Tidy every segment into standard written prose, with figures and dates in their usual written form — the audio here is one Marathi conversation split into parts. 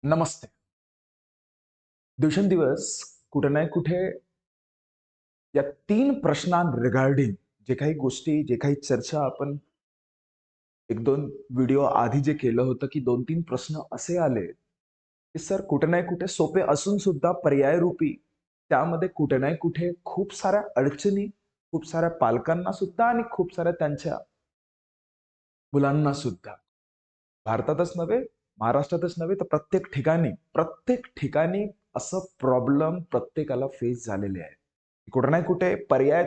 नमस्ते. दिवसेंदिवस कुठे ना कुठे या 3 प्रश्नां रिगार्डिंग जे काही गोष्टी, जे काही चर्चा आपण 1-2 व्हिडिओ आधी जे केलं होतं, की 2-3 प्रश्न असे आले, की सर कुठे ना कुठे सोपे असून सुद्धा पर्यायरूपी त्यामध्ये कुठे ना कुठे खूप साऱ्या अडचणी, खूप साऱ्या पालकांना सुद्धा आणि खूप साऱ्या त्यांच्या मुलांना सुद्धा. भारतातच नव्हे, महाराष्ट्रातच नव्हे, तर प्रत्येक ठिकाणी असं प्रॉब्लेम प्रत्येकाला फेस झालेले आहे. कुठे ना कुठे पर्याय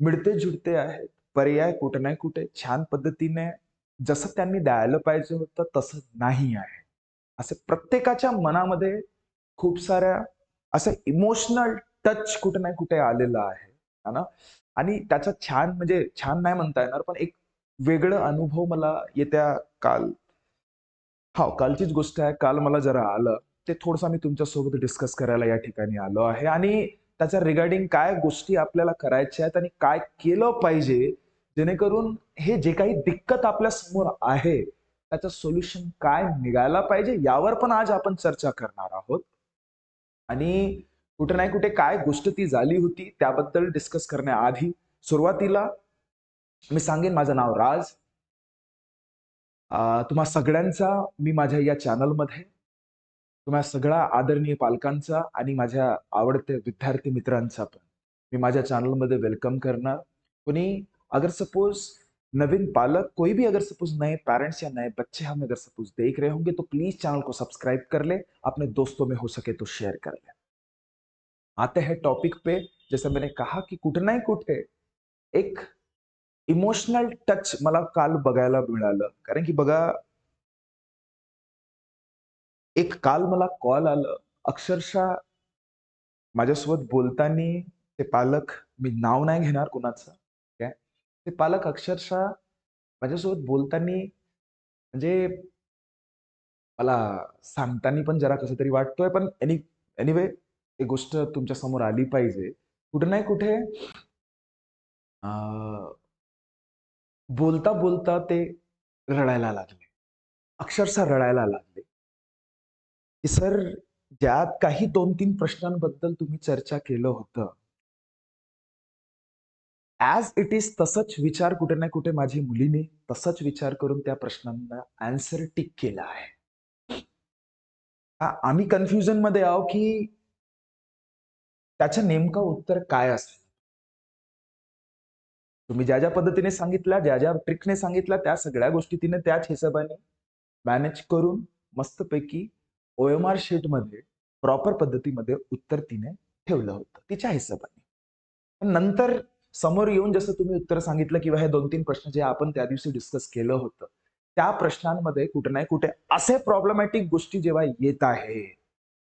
मिळते-जुळते आहेत. पर्याय कुठे ना कुठे छान पद्धतीने जसं त्यांनी द्यायला पाहिजे होतं, तसं नाही आहे. असं प्रत्येकाच्या मनामध्ये खूप साऱ्या असं इमोशनल टच कुठे ना कुठे आलेला आहे. है ना? आणि त्याचा छान म्हणजे छान नाही म्हणता येणार, पण एक वेगळा अनुभव मला येत्या काल हो, कालचीच गोष्ट आहे. काल मला जरा आलं. ते थोडंसं मी तुमच्यासोबत डिस्कस करायला या ठिकाणी आलो आहे आणि त्याच्या रिगार्डिंग काय गोष्टी आपल्याला करायच्या आहेत आणि काय केलं पाहिजे, जेणेकरून हे जे काही दिक्कत आपल्या समोर आहे, त्याचं सोल्युशन काय निघायला पाहिजे, यावर पण आज आपण चर्चा करणार आहोत. आणि कुठे ना कुठे काय गोष्ट ती झाली होती, त्याबद्दल डिस्कस करण्याआधी सुरुवातीला मी सांगेन माझं नाव राज. तुम्हा सगळ्यांचा मी माझ्या या चॅनलमध्ये तुम्हा सगळ्या आदरणीय पालकांचा आणि माझ्या आवडते विद्यार्थी मित्रांचा पण मी माझ्या चैनल वेलकम करना कोई अगर सपोज नवीन पालक कोई भी अगर सपोज नए पेरेंट्स या नए बच्चे हमें अगर सपोज देख रहे होंगे तो प्लीज चैनल को सब्सक्राइब कर ले, अपने दोस्तों में हो सके तो शेयर कर ले। आते हैं टॉपिक पे। जैसे मैंने कहा कि कुठे ना कुठे एक इमोशनल टच मला काल बघायला मिळालं, कारण की बघा एक काल मला कॉल आलं अक्षरशः माझ्यासोबत बोलताना ते पालक, मी नाव नाही घेणार कुणाचं, काय. ते पालक अक्षरशः माझ्यासोबत बोलताना म्हणजे मला सांगताना पण जरा कसं तरी वाटतोय, पण एनिवे एक गोष्ट तुमच्या समोर आली पाहिजे. कुठे ना कुठे अ, बोलता-बोलता ते रडायला लागले. अक्षरशः रडायला लागले, की सर ज्यात काही 2-3 प्रश्नांबद्दल तुम्ही चर्चा केलं होतं. ॲज इट इज तसंच विचार कुठे ना कुठे माझी मुलीने तसाच विचार करून त्या प्रश्नांना ॲन्सर टिक केला आहे. आम्ही कन्फ्युजनमध्ये आहोत, की त्याचं नेमकं उत्तर काय असेल? तुम्ही ज्या पद्धतीने सांगितल्या, ज्या ट्रिकने सांगितल्या, त्या सगळ्या गोष्टी तिने त्याच हिशोबाने मॅनेज करून मस्तपैकी OMR शीटमध्ये प्रॉपर पद्धतीमध्ये उत्तर तिने ठेवलं होतं, तिच्या हिशोबाने. पण नंतर समोर येऊन जसं तुम्ही उत्तर सांगितलं किंवा हे 2-3 प्रश्न जे आपण त्या दिवशी डिस्कस केलं होतं, त्या प्रश्नांमध्ये कुठे ना कुठे असे प्रॉब्लेमॅटिक गोष्टी जेव्हा येत आहे,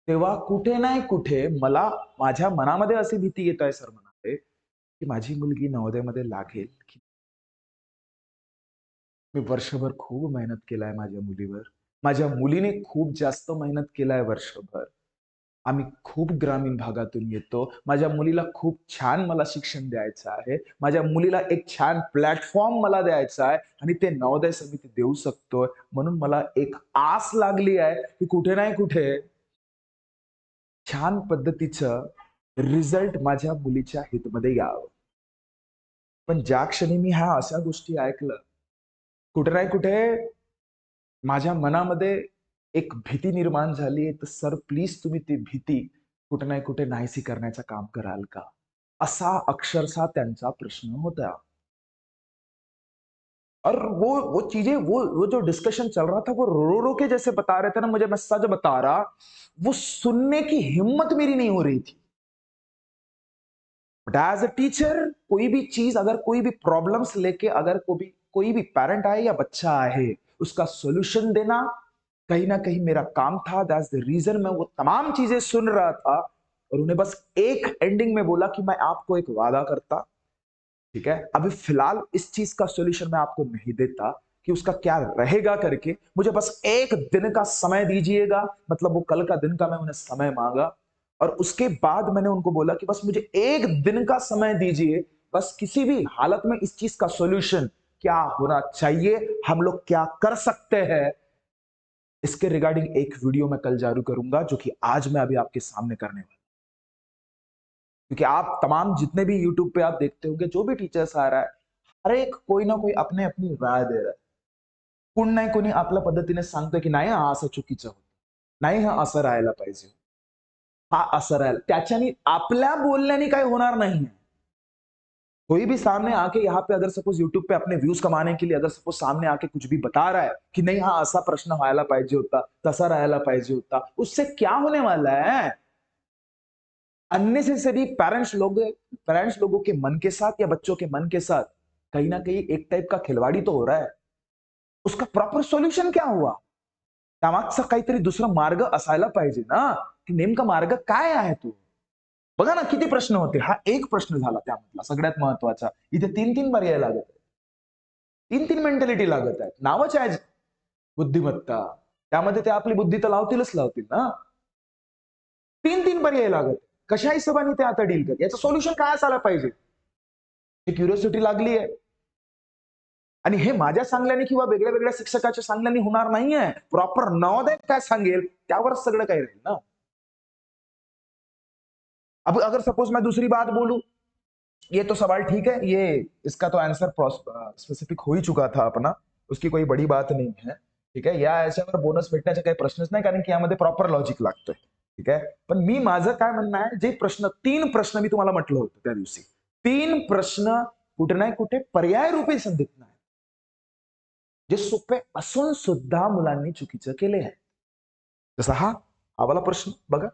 तेव्हा कुठे ना कुठे मला माझ्या मनामध्ये अशी भीती येत आहे सर म्हणाले, की माझी मुलगी नवोदयमध्ये लागेल की मी वर्षभर खूप मेहनत केलाय माझ्या मुलीवर. माझ्या मुलीने खूप जास्त मेहनत केलाय वर्षभर. आम्ही खूप ग्रामीण भागातून येतो. माझ्या मुलीला खूप छान मला शिक्षण द्यायचं आहे. माझ्या मुलीला एक छान प्लॅटफॉर्म मला द्यायचा आहे आणि ते नवोदय समिती देऊ शकतोय. म्हणून मला एक आस लागली आहे, की कुठे ना कुठे छान पद्धतीचं रिझल्ट माझ्या मुलीच्या हितमध्ये यावं. पण ज्या क्षणी मी ह्या अशा गोष्टी ऐकलं, कुठे ना कुठे माझ्या मनामध्ये एक भीती निर्माण झाली आहे, तर सर प्लीज तुम्ही ती भीती कुठे ना कुठे नाहीशी करण्याचं काम कराल का? असा अक्षरशः त्यांचा प्रश्न होता. और वो चीज़ें वो जो डिस्कशन चल रहा था, वो रो-रो के जैसे बता रहे थे ना मुझे, मैं सच बता रहा, वो सुनने की हिम्मत मेरी नहीं हो रही थी। बट एज़ अ टीचर कोई भी चीज़ अगर कोई भी प्रॉब्लम्स लेके अगर कोई भी पैरेंट आए या बच्चा आए, उसका सॉल्यूशन देना कहीं न कहीं मेरा काम था। दैट्स द रीज़न मैं वो तमाम चीज़ें सुन रहा था और उन्हें बस एक एंडिंग में बोला कि मैं आपको एक वादा करता, ठीक है? अभी फिलहाल इस चीज़ का सॉल्यूशन मैं आपको नहीं देता कि उसका क्या रहेगा करके, मुझे बस 1 दिन का समय दीजिएगा, मतलब वो कल का दिन का मैं उन्हें समय माँगा और उसके बाद मैंने उनको बोला कि बस मुझे 1 दिन का समय दीजिए, बस किसी भी हालत में इस चीज़ का सॉल्यूशन क्या होना चाहिए, हम लोग क्या कर सकते हैं, इसके रिगार्डिंग एक वीडियो मैं कल जारी करूंगा, जो कि आज मैं अभी आपके सामने करने वाला, क्योंकि आप तमाम जितने भी यूट्यूब पे आप देखते होंगे, जो भी टीचर्स आ रहा है, हर एक कोई ना कोई अपने अपनी राय दे रहा है. कोण नाही कोणी आपल्या पद्धतीने सांगतोय की नाही हा असं चुकीचं होतं, नाही हा असं राहायला पाहिजे, हा असं राहायला, त्याच्याने आपल्या बोलण्याने काही होणार नाही. कोई भी सामने आके यहाँ पे अगर सपोज यूट्यूब पे अपने व्यूज कमाने के लिए अगर सपोज सामने आके कुछ भी बता रहा है कि नहीं हा असा प्रश्न व्हायला पाहिजे होता, तसा राहायला पाहिजे होता, उससे क्या होने वाला है? अननेसेसरी पेरेंट्स लोगों के मन के साथ या बच्चों के मन के साथ कहीं ना कहीं एक टाइप का खिलवाड़ी तो हो रहा है. उसका प्रॉपर सोल्युशन क्या हुआ? त्यामागचा काहीतरी दुसरा मार्ग असायला पाहिजे ना, की नेमका मार्ग काय आहे तो? बघा ना किती प्रश्न होते. हा एक प्रश्न झाला त्यामधला सगळ्यात महत्वाचा. इथे 3-3 पर्याय लागत आहेत. 3-3 मेंटॅलिटी लागत आहेत. नावच आहे बुद्धिमत्ता. त्यामध्ये ते आपली बुद्धी तर लावतीलच लावतील ना. 3-3 पर्याय लागत आहेत. कशा हिशोबाने ते आता डील करतात? याचं सोल्युशन काय असायला पाहिजे? ही क्युरिओसिटी लागली आहे. आणि हे माझ्या सांगल्याने किंवा वेगळ्या वेगळ्या शिक्षकाच्या सांगल्याने होणार नाहीये. प्रॉपर नवोदय काय सांगेल त्यावरच सगळं काही राहील ना. अब अगर सपोज मैं दूसरी बात बोलूं, ये तो सवाल ठीक है, ये इसका तो आंसर स्पेसिफिक हो ही चुका था अपना, उसकी कोई बड़ी बात नहीं है. ठीक आहे, या याच्यावर बोनस भेटण्याचे काही प्रश्नच नाही, कारण की यामध्ये प्रॉपर लॉजिक लागतोय. ठीक आहे, पण मी माझं काय म्हणणं आहे, जे प्रश्न 3 प्रश्न मी तुम्हाला म्हटलं होतं त्या दिवशी, 3 प्रश्न कुठे नाही कुठे पर्याय रूपी संधीत नाही, जे सोपे असून सुद्धा मुलांनी चुकीचं केले आहे. जसा हा वाला प्रश्न बघा.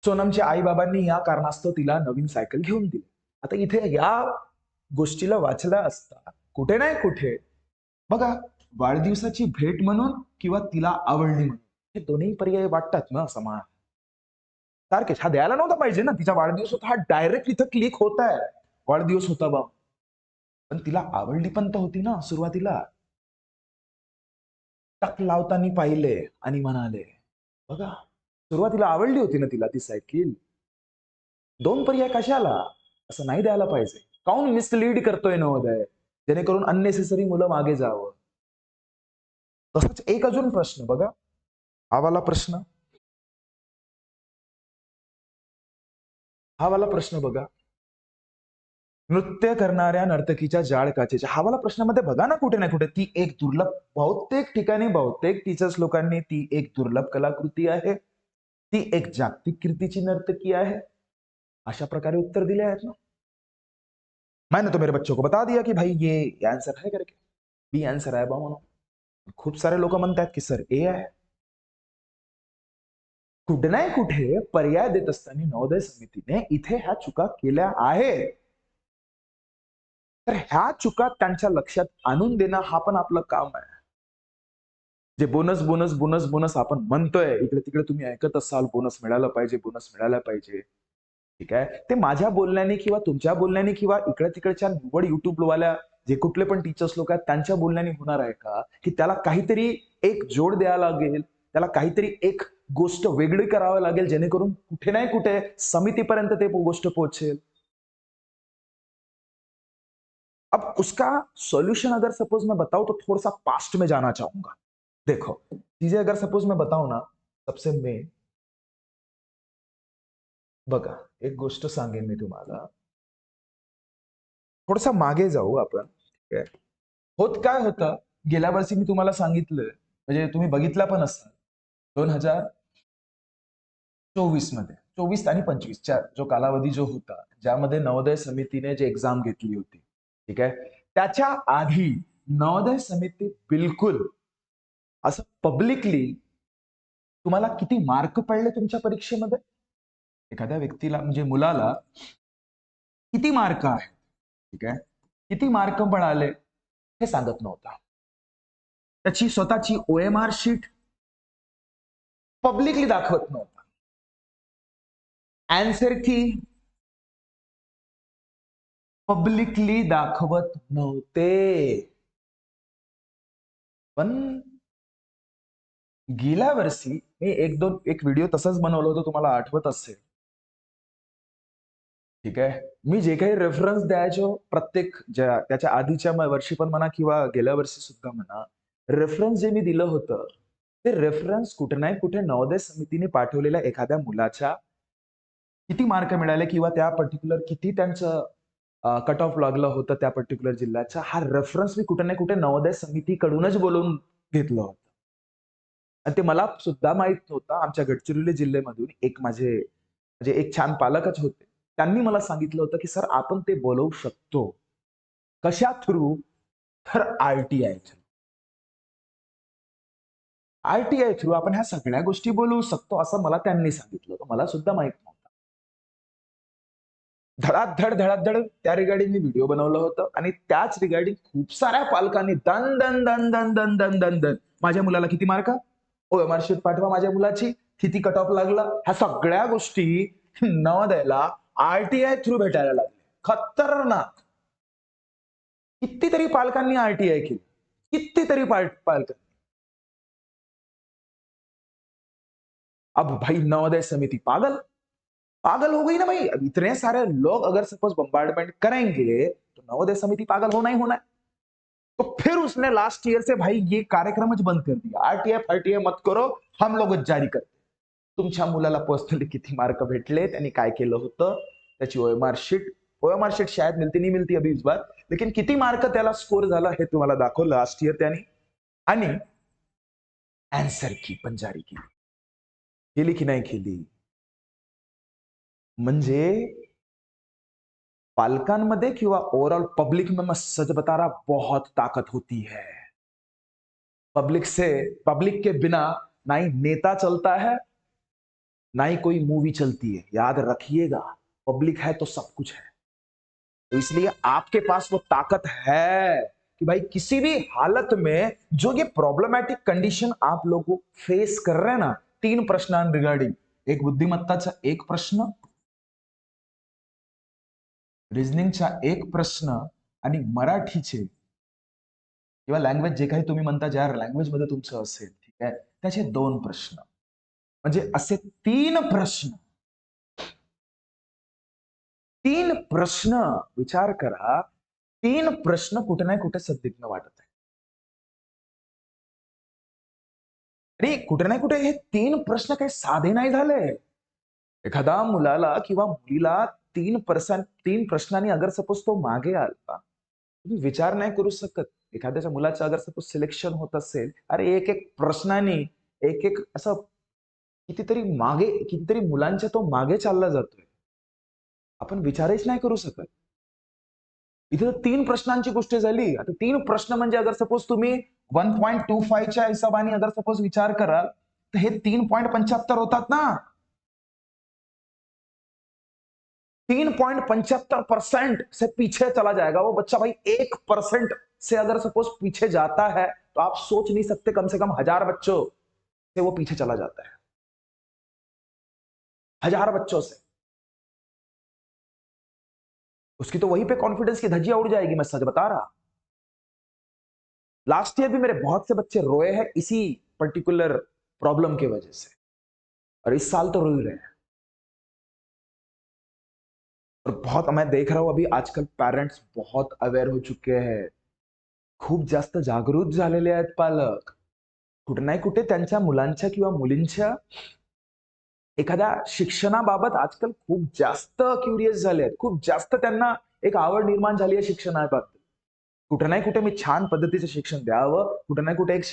सोनमच्या आई बाबांनी या कारणास्तव तिला नवीन सायकल घेऊन दिली. आता इथे या गोष्टीला वाचला असता कुठे नाही कुठे बघा, वाढदिवसाची भेट म्हणून किंवा तिला आवडली म्हणून, हे दोन्ही पर्याय वाटतात ना समान सारखेच. हा द्यायला नव्हता पाहिजे ना, तिचा वाढदिवस होता, हा डायरेक्ट इथं क्लिक होत आहे, वाढदिवस होता बा, पण तिला आवडली पण तर होती ना सुरुवातीला. टक लावताना पाहिले आणि म्हणाले, बघा सुरुवातीला आवडली होती ना तिला ती सायकल. 2 पर्याय कशाला? असं नाही द्यायला पाहिजे. काऊन मिसलीड करतोय नवोदय, जेणेकरून अननेसेसरी मुलं मागे जावं. तसंच एक अजून प्रश्न बघा, हा वाला प्रश्न, हा वाला प्रश्न बघा. नृत्य करणाऱ्या नर्तकीच्या जाड काचेच्या, हा वाला प्रश्नामध्ये बघा ना कुठे ना कुठे ती एक दुर्लभ, बहुतेक ठिकाणी बहुतेक टीचर्स लोकांनी ती एक दुर्लभ कलाकृती आहे, ती एक जागतिक कीर्तीची नर्तकी आहे, अशा प्रकारे उत्तर दिले आहेत ना. मैंने तो मेरे बच्चों को बता दिया कि भाई ये आंसर है करके, बी आंसर आहे बा म्हणून. खूप सारे लोक म्हणतात की सर ए आहे. कुठे नाही कुठे पर्याय देत असताना नवोदय समितीने इथे ह्या चुका केल्या आहेत. तर ह्या चुका त्यांच्या लक्षात आणून देणं हा पण आपलं काम आहे. जे बोनस बोनस बोनस बोनस आपण म्हणतोय, इकडे तिकडे तुम्ही ऐकत असाल, बोनस मिळालं पाहिजे, बोनस मिळायला पाहिजे. ठीक आहे, ते माझ्या बोलण्याने किंवा तुमच्या बोलण्याने किंवा इकडे तिकडच्या निवड युट्यूबवाल्या जे कुठले पण टीचर्स लोक आहेत त्यांच्या बोलण्याने होणार आहे का? की त्याला काहीतरी एक जोड द्यावा लागेल, त्याला काहीतरी एक गोष्ट वेगळी करावी लागेल, जेणेकरून कुठे नाही कुठे समितीपर्यंत ते गोष्ट पोहोचेल. अब उसका सॉल्यूशन अगर सपोज मैं बताऊं तो थोड़ा सा पास्ट में जाना चाहूंगा. देखो, चीजें अगर सपोज मैं बताऊं ना, सबसे मेन बघा, एक गोष्ट सांगेन मी तुम्हाला, थोडासा मागे जाऊ आपण. ठीक आहे, होत काय होतं, गेल्या वर्षी मी तुम्हाला सांगितलं, म्हणजे तुम्ही बघितला पण असाल, 2024 मध्ये 24 आणि 25 च्या जो कालावधी जो होता, ज्यामध्ये नवोदय समितीने जे एक्झाम घेतली होती, ठीक आहे, त्याच्या आधी नवोदय समिती बिलकुल असं पब्लिकली तुम्हाला किती मार्क पडले तुमच्या परीक्षेमध्ये, एखाद्या व्यक्तीला म्हणजे मुलाला किती मार्क आहे, ठीक आहे, किती मार्क मिळाले हे सांगत नव्हता. त्याची स्वतःची ओएमआर शीट पब्लिकली दाखवत नव्हता. आन्सर की पब्लिकली दाखवत नव्हते. पण गेल्या वर्षी मी एक व्हिडिओ तसाच बनवला होता, तुम्हाला आठवत असेल. ठीक आहे, मी जे काही रेफरन्स द्यायचो प्रत्येक त्याच्या आधीच्या वर्षी पण म्हणा किंवा गेल्या वर्षी सुद्धा म्हणा, रेफरन्स जे मी दिलं होतं, ते रेफरन्स कुठे नाही कुठे नवोदय समितीने पाठवलेल्या एखाद्या मुलाच्या किती मार्क मिळाले किंवा त्या पर्टिक्युलर किती त्यांचं कट ऑफ लागलं होतं त्या पर्टिक्युलर जिल्ह्याचा, हा रेफरन्स मी कुठे ना कुठे नवोदय समितीकडूनच बोलवून घेतलं होतं. आणि ते मला सुद्धा माहीत नव्हतं. आमच्या गडचिरोली जिल्ह्यामधून एक माझे म्हणजे एक छान पालकच होते. त्यांनी मला सांगितलं होतं, की "सर आपण ते बोलवू शकतो." कशा थ्रू? तर आर-टी-आय थ्रू. आर-टी-आय थ्रू आपण ह्या सगळ्या गोष्टी बोलवू शकतो असं मला त्यांनी सांगितलं होतं. मला सुद्धा माहीत नव्हतं. धडाधड, धडाधड त्या रिगार्डिंग मी व्हिडिओ बनवलं होतं आणि त्याच रिगार्डिंग खूप साऱ्या पालकांनी दन, दन, दन, दन, दन, दन, दन, दन. माझ्या मुलाला किती मार्क? ओएमआर शीट पाठवा माझ्या मुलाची. किती कट ऑफ लागला? ह्या सगळ्या गोष्टी नवोदयला आर-टी-आय थ्रू भेटायला लागल्या. खतरनाक. कितीतरी पालकांनी आर-टी-आय केली. कितीतरी पालकांनी. अब भाई नवोदय समिति पागल पागल हो गई ना भाई। अब इतने सारे लोग अगर सपोज बम्बार्डमेंट करेंगे तो नवोदय समिति पागल होना ही होना है। तो फिर उसने लास्ट ईयर से भाई ये कार्यक्रम बंद कर दिया। आरटीआय फारटीआय मत करो, हम लोगच जारी करते। तुमच्या मुलाला पर्सनली किती मार्क भेटले, त्यांनी काय केलं होतं, त्याची ओएमआर शीट शायद मिलती नहीं मिलती अभी इस बार, लेकिन किती मार्क त्याला स्कोर झाला हे तुम्हाला दाखवलं लास्ट ईयर त्यांनी। आणि आन्सर की पण जारी केली, केली की नाही केली? म्हणजे पालकांमध्ये किंवा ओवरऑल पब्लिक में मैं सच बता रहा बहुत ताकत होती है। पब्लिक के बिना ना ही नेता चलता है, ना ही कोई मूवी चलती है। याद रखिएगा, पब्लिक है तो सब कुछ है। तो इसलिए आपके पास वो ताकत है कि भाई किसी भी हालत में जो ये प्रॉब्लमॅटिक कंडिशन आप लोग फेस कर रहे हैं ना, 3 प्रश्नां रिगार्डिंग, एक बुद्धिमत्ताचा एक प्रश्न, रिझनिंगचा एक प्रश्न आणि मराठीचे किंवा लँग्वेज जे काही तुम्ही म्हणता ज्या लँग्वेजमध्ये तुमचं असेल, ठीक आहे, त्याचे 2 प्रश्न. म्हणजे असे 3 प्रश्न. 3 प्रश्न विचार करा. 3 प्रश्न कुठे ना कुठे संदिग्ध वाटत आहे. आणि कुठे ना कुठे हे 3 प्रश्न काही साधे नाही झाले. एखाद्या मुलाला किंवा मुलीला 3 प्रश्नांनी अगर सपोज तो मागे आला, तुम्ही विचार नाही करू शकत. एखाद्याच्या मुलाचं अगर सपोज सिलेक्शन होत असेल, अरे एक-एक प्रश्नांनी, एक-एक असं कितीतरी मुलांच्या तो मागे चालला जातोय. आपण विचारच नाही करू शकत. इथे तर 3 प्रश्नांची गोष्ट झाली. आता 3 प्रश्न म्हणजे अगर सपोज तुम्ही 1.25 च्या हिशोबाने अगर सपोज विचार कराल, तर हे 3.75 होतात ना. 3.75% से पीछे चला जाएगा वो बच्चा भाई। 1% से अगर सपोज पीछे जाता है, तो आप सोच नहीं सकते कम से कम 1000 बच्चों से वो पीछे चला जाता है। 1000 बच्चों से। उसकी तो वहीं पे कॉन्फिडेंस की धज्जियां उड़ जाएगी, मैं सच बता रहा। लास्ट ईयर भी मेरे बहुत से बच्चे रोए हैं इसी पर्टिकुलर प्रॉब्लम की वजह से, और इस साल तो रो ही रहे हैं। और बहुत मैं देख रहा हूं अभी आजकल पेरेंट्स बहुत अवेअर हो चुके हैं, खूप जास्त जागृत झालेले आहेत पालक। कुठे नाही कुठे त्यांच्या मुलांच्या किंवा मुलींच्या एखाद्या शिक्षणाबाबत आजकाल खूप जास्त क्युरियस झाले आहेत, खूप जास्त त्यांना एक आवड निर्माण झाली आहे शिक्षणाबाबत। कुठे नाही कुठे मी छान पद्धतीचं शिक्षण द्यावं, कुठे नाही कुठे एक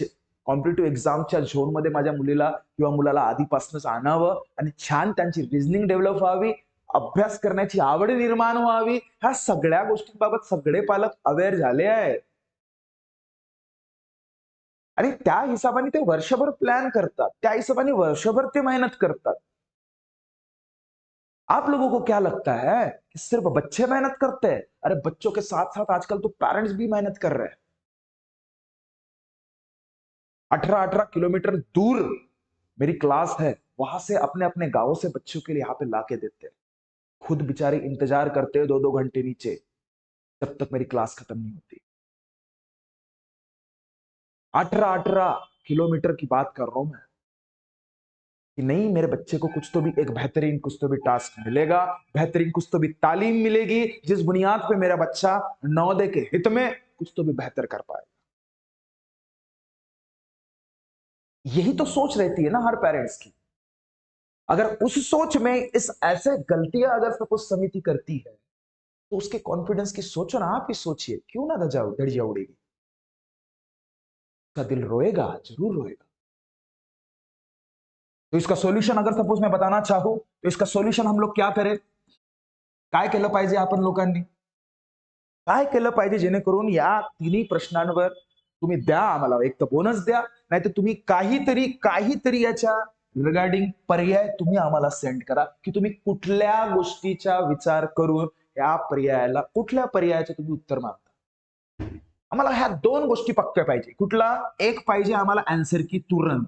कॉम्पिटिटिव्ह एक्झामच्या झोनमध्ये माझ्या मुलीला किंवा मुलाला आधीपासूनच आणावं आणि छान त्यांची रिझनिंग डेव्हलप व्हावी, अभ्यास करण्याची आवड निर्माण व्हावी, ह्या सगळ्या गोष्टींबाबत सगळे पालक अवेअर झाले आहेत. आणि त्या हिशोबाने ते वर्षभर प्लॅन करतात, त्या हिशोबाने वर्षभर ते मेहनत करतात। आप लोगों को क्या लगता है कि सिर्फ बच्चे मेहनत करते हैं? अरे बच्चों के साथ साथ आजकल तो पेरेंट्स भी मेहनत कर रहे हैं। 18-18 किलोमीटर दूर मेरी क्लास है, वहां से अपने अपने गांवों से बच्चों के लिए यहाँ पे लाके देते हैं। खुद बेचारे इंतजार करते हैं 2-2 घंटे नीचे, जब तक मेरी क्लास खत्म नहीं होती। 18-18 किलोमीटर की बात कर रहा हूं मैं, कि नहीं मेरे बच्चे को कुछ तो भी एक बेहतरीन कुछ तो भी टास्क मिलेगा, बेहतरीन कुछ तो भी तालीम मिलेगी, जिस बुनियाद पे मेरा बच्चा नवोदय के हित में कुछ तो भी बेहतर कर पाएगा। यही तो सोच रहती है ना हर पेरेंट्स की। अगर उस सोच में इस ऐसे गलतियां अगर सपोज समिति करती है, तो उसके कॉन्फिडेंस की सोचो ना, आप ही सोचिए, क्यों ना धजिया उड़ेगी। उसका दिल रोएगा, जरूर रोएगा। तो इसका सॉल्यूशन अगर सपोज मैं बताना चाहूं, तो इसका सॉल्यूशन हम लोग क्या करें, काय केलं पाहिजे आपण लोकांनी, काय केलं पाहिजे जेणेकरून या तिन्ही प्रश्नांवर तुम्ही द्या आम्हाला, एक तर बोनस द्या, नाहीतर तुम्ही काहीतरी काहीतरी याच्या रिगार्डिंग पर्याय तुम्ही आम्हाला सेंड करा, की तुम्ही कुठल्या गोष्टीचा विचार करून या पर्यायाला, कुठल्या पर्यायाचं तुम्ही उत्तर मागता। आम्हाला ह्या दोन गोष्टी पक्क्या पाहिजे। कुठला एक पाहिजे आम्हाला आन्सर की तुरंत,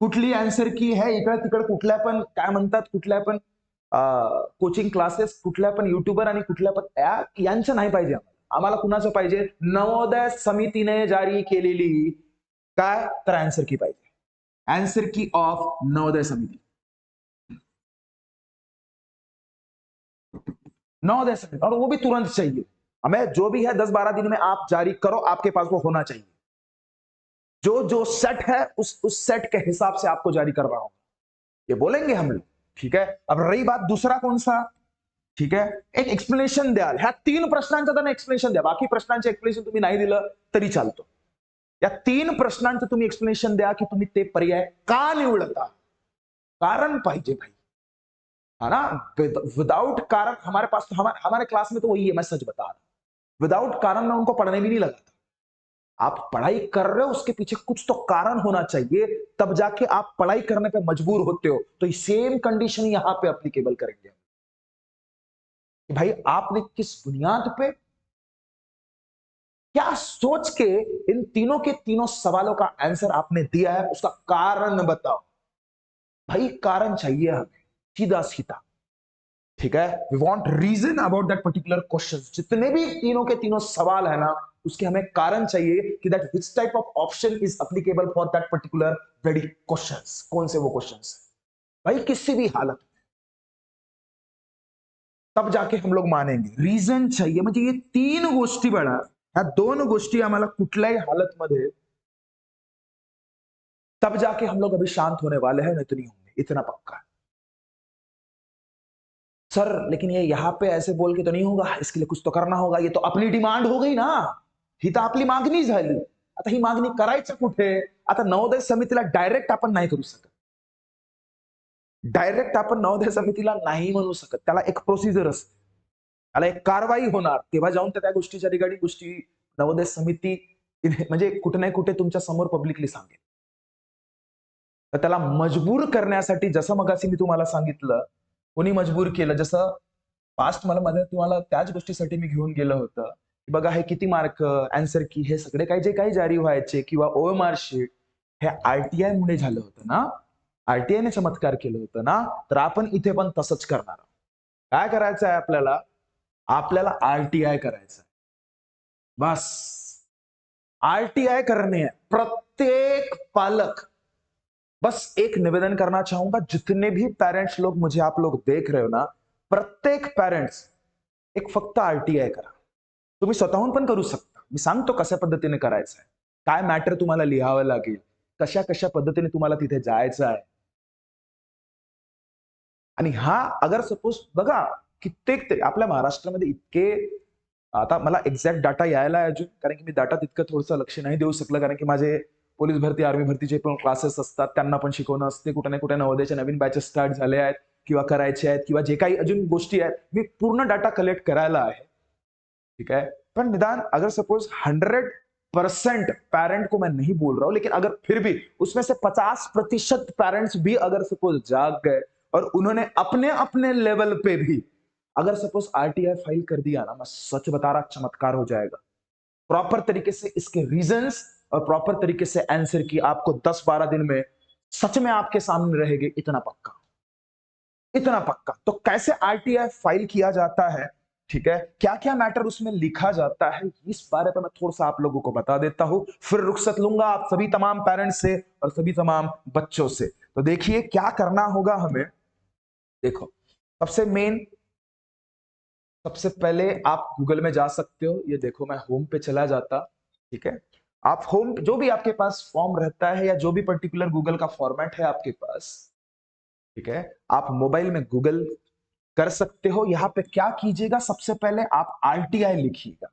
कुठली आन्सर की है इकडे तिकडे कुठल्या पण काय म्हणतात, कुठल्या पण कोचिंग क्लासेस, कुठल्या पण युट्यूबर आणि कुठल्या पण यांचं नाही पाहिजे आम्हाला कुणाचं पाहिजे, नवोदय समितीने जारी केलेली काय तर आन्सर की पाहिजे, आंसर की ऑफ नवोदय समिति। नवोदय समिति, और वो भी तुरंत चाहिए हमें, जो भी है 10-12 दिन में आप जारी करो, आपके पास वो होना चाहिए। जो जो सेट है उस सेट के हिसाब से आपको जारी करवा हूं, ये बोलेंगे हम लोग। ठीक है, अब रही बात दूसरा कौन सा, ठीक है, एक एक्सप्लेनेशन द्याल, ह्या तीन प्रश्नांचं त्यांना एक्सप्लेनेशन द्या, बाकी प्रश्नांचे एक्सप्लेनेशन तुम्ही नाही दिलं तरी चालतो। या तीन प्रश्नांचं तुम्ही एक्सप्लेनेशन द्या की तुम्ही ते पर्याय का निवडता, कारण पाहिजे भाई, है ना। विदाउट कारण हमारे पास तो हमारे क्लास में तो वही है, मैं सच बता रहा हूं, विदाउट कारण मैं उनको पढ़ने भी नहीं लगाता। आप पढ़ाई कर रहे हो, उसके पीछे कुछ तो कारण होना चाहिए, तब जाके आप पढ़ाई करने पे मजबूर होते हो। तो सेम कंडीशन यहां पे एप्लीकेबल करेंगे कि भाई आपने किस बुनियाद पे, क्या सोच के इन तीनों के तीनों सवालों का आंसर आपने दिया है, उसका कारण बताओ। भाई कारण चाहिए हमें, सीधा सीधा। ठीक है, we want reason about that particular question. जितने भी तीनों के तीनों सवाल है ना, उसके हमें कारण चाहिए कि that which type of option is applicable for that particular very questions, कौन से वो क्वेश्चंस भाई, किसी भी हालत, तब जाके हम लोग मानेंगे। रीजन चाहिए, म्हणजे ये तीन गोष्टी बघा, ह्या दोन गोष्टी आम्हाला कुठल्याही हालतमध्ये, तब जाके हम लोग अभी शांत होने वाले हैं, नहीं तो नहीं होंगे, इतना पक्का है। सर लेकिन ये यहाँ पे ऐसे बोल के तो नहीं होगा, इसके लिए कुछ तो करना होगा, ये तो अपनी डिमांड हो गई ना, ही तर आपली मागणी झाली। आता ही मागणी करायचं कुठे, आता नवोदय समितीला डायरेक्ट आपण नाही करू शकत, डायरेक्ट आपण नवोदय समितीला नाही म्हणू शकत, त्याला एक प्रोसिजर असते, त्याला एक कारवाई होणार, तेव्हा जाऊन त्या गोष्टीच्या रिगार्डिंग गोष्टी नवोदय समिती म्हणजे कुठे ना कुठे तुमच्या समोर पब्लिकली सांगेल। तर त्याला मजबूर करण्यासाठी, जसं मगाशी मी तुम्हाला सांगितलं, कोणी मजबूर केलं, जसं पास्ट मला मध्ये तुम्हाला त्याच गोष्टीसाठी मी घेऊन गेलं होतं, की बघा हे किती मार्क, आन्सर की, हे सगळे काही जे काही जारी व्हायचे किंवा ओएमआर शीट, हे आरटीआय मुळे झालं होतं ना, आरटीआयने चमत्कार केलं होतं ना, तर आपण इथे पण तसंच करणार आहोत। काय करायचं आहे आपल्याला, आपल्याला आरटीआय करायचं आहे, बस आरटीआय करने है प्रत्येक पालक। बस एक निवेदन करना चाहूंगा, जितने भी पेरेंट्स लोग मुझे आप लोग देख रहे हो ना, प्रत्येक पेरेंट्स एक फक्त आरटीआय करा। तुम्ही स्वतःहून पण करू शकता, मी सांगतो कशा पद्धतीने करायचं आहे, काय मॅटर तुम्हाला लिहावं लागेल, कशा कशा पद्धतीने तुम्हाला तिथे जायचं आहे। आणि हा अगर सपोज बघा, कित्येक ते आपल्या महाराष्ट्रामध्ये इतके, आता मला एक्झॅक्ट डाटा यायला आहे अजून, कारण की मी डाटा तितकं थोडंसं लक्ष नाही देऊ शकलं, कारण की माझे पोलीस भरती, आर्मी भरतीचे पण क्लासेस असतात, त्यांना पण शिकवणं असते, कुठे ना कुठे नवोदयच्या नवीन बॅचेस स्टार्ट झाले आहेत किंवा करायचे आहेत, किंवा जे काही अजून गोष्टी आहेत, मी पूर्ण डाटा कलेक्ट करायला आहे। ठीक है, पर निदान अगर सपोज 100% पेरेंट को मैं नहीं बोल रहा हूं, लेकिन अगर फिर भी उसमें से 50% पेरेंट्स भी अगर सपोज जाग गए और उन्होंने अपने अपने लेवल पे भी अगर सपोज आरटीआई फाइल कर दिया ना, मैं सच बता रहा, चमत्कार हो जाएगा। प्रॉपर तरीके से इसके रीजंस और प्रॉपर तरीके से आंसर की आपको 10-12 दिन में सच में आपके सामने रहेंगे, इतना पक्का, इतना पक्का। तो कैसे आरटीआई फाइल किया जाता है, ठीक है, क्या क्या मैटर उसमें लिखा जाता है, इस बारे पर मैं थोड़ा सा आप लोगों को बता देता हूं, फिर रुखसत लूंगा आप सभी तमाम पेरेंट्स से और सभी तमाम बच्चों से। तो देखिए क्या करना होगा हमें, देखो सबसे मेन, सबसे पहले आप गूगल में जा सकते हो, ये देखो मैं होम पे चला जाता, ठीक है, आप होम जो भी आपके पास फॉर्म रहता है या जो भी पर्टिकुलर गूगल का फॉर्मेट है आपके पास, ठीक है, आप मोबाइल में गूगल कर सकते हो। यहां पे क्या कीजिएगा, सबसे पहले आप आरटीआई लिखिएगा।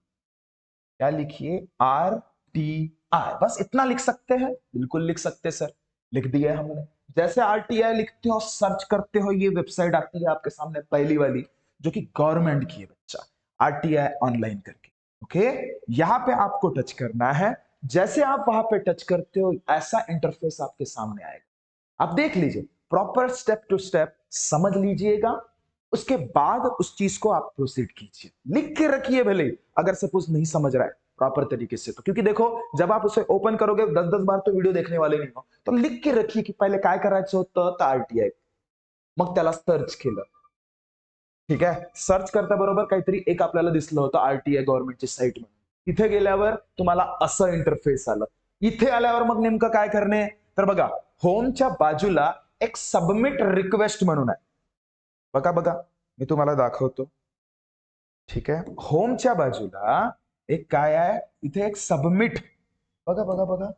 क्या लिखिए? आरटीआई, बस इतना लिख सकते हैं? बिल्कुल लिख सकते सर, लिख दिया हमने। जैसे आरटीआई लिखते हो, सर्च करते हो, ये वेबसाइट आती है आपके सामने पहली वाली, जो कि गवर्नमेंट की है बच्चा, आरटीआई ऑनलाइन करके। ओके, यहां पे आपको टच करना है। जैसे आप वहां पे टच करते हो, ऐसा इंटरफेस आपके सामने आएगा। आप देख लीजिए, प्रॉपर स्टेप टू स्टेप समझ लीजिएगा। उसके बाद उस चीज को आप प्रोसीड कीजिए। लिख के रखिए भले, अगर सपोज नहीं समझ रहा है प्रॉपर तरीके से तो, क्योंकि देखो जब आप उसे ओपन करोगे 10-10 बार तो वीडियो देखने वाले नहीं हो, तो लिख के रखिए की पहिले काय करायचं होतं, तर आरटीआय, मग त्याला सर्च केलं। ठीक आहे, सर्च करता बरोबर काहीतरी एक आपल्याला दिसलं होतं आरटीआय गव्हर्नमेंटची साईट म्हणून। तिथे गेल्यावर तुम्हाला असं इंटरफेस आलं। इथे आल्यावर मग नेमकं काय करणे, तर बघा होमच्या बाजूला एक सबमिट रिक्वेस्ट म्हणून आहे। बघा बघा, मी तुम्हाला दाखवतो। ठीक आहे, होमच्या बाजूला एक काय आहे, इथे एक सबमिट, बघा बघा बघा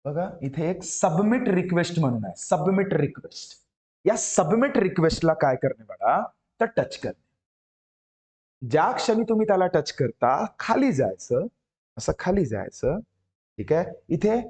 बघा, इथे एक सबमिट रिक्वेस्ट म्हणून आहे, सबमिट रिक्वेस्ट। या सबमिट रिक्वेस्टला काय करणे बघा, तर टच करणे। ज्या क्षणी तुम्ही त्याला टच करता, खाली जायचं, असं खाली जायचं, ठीक आहे, इथे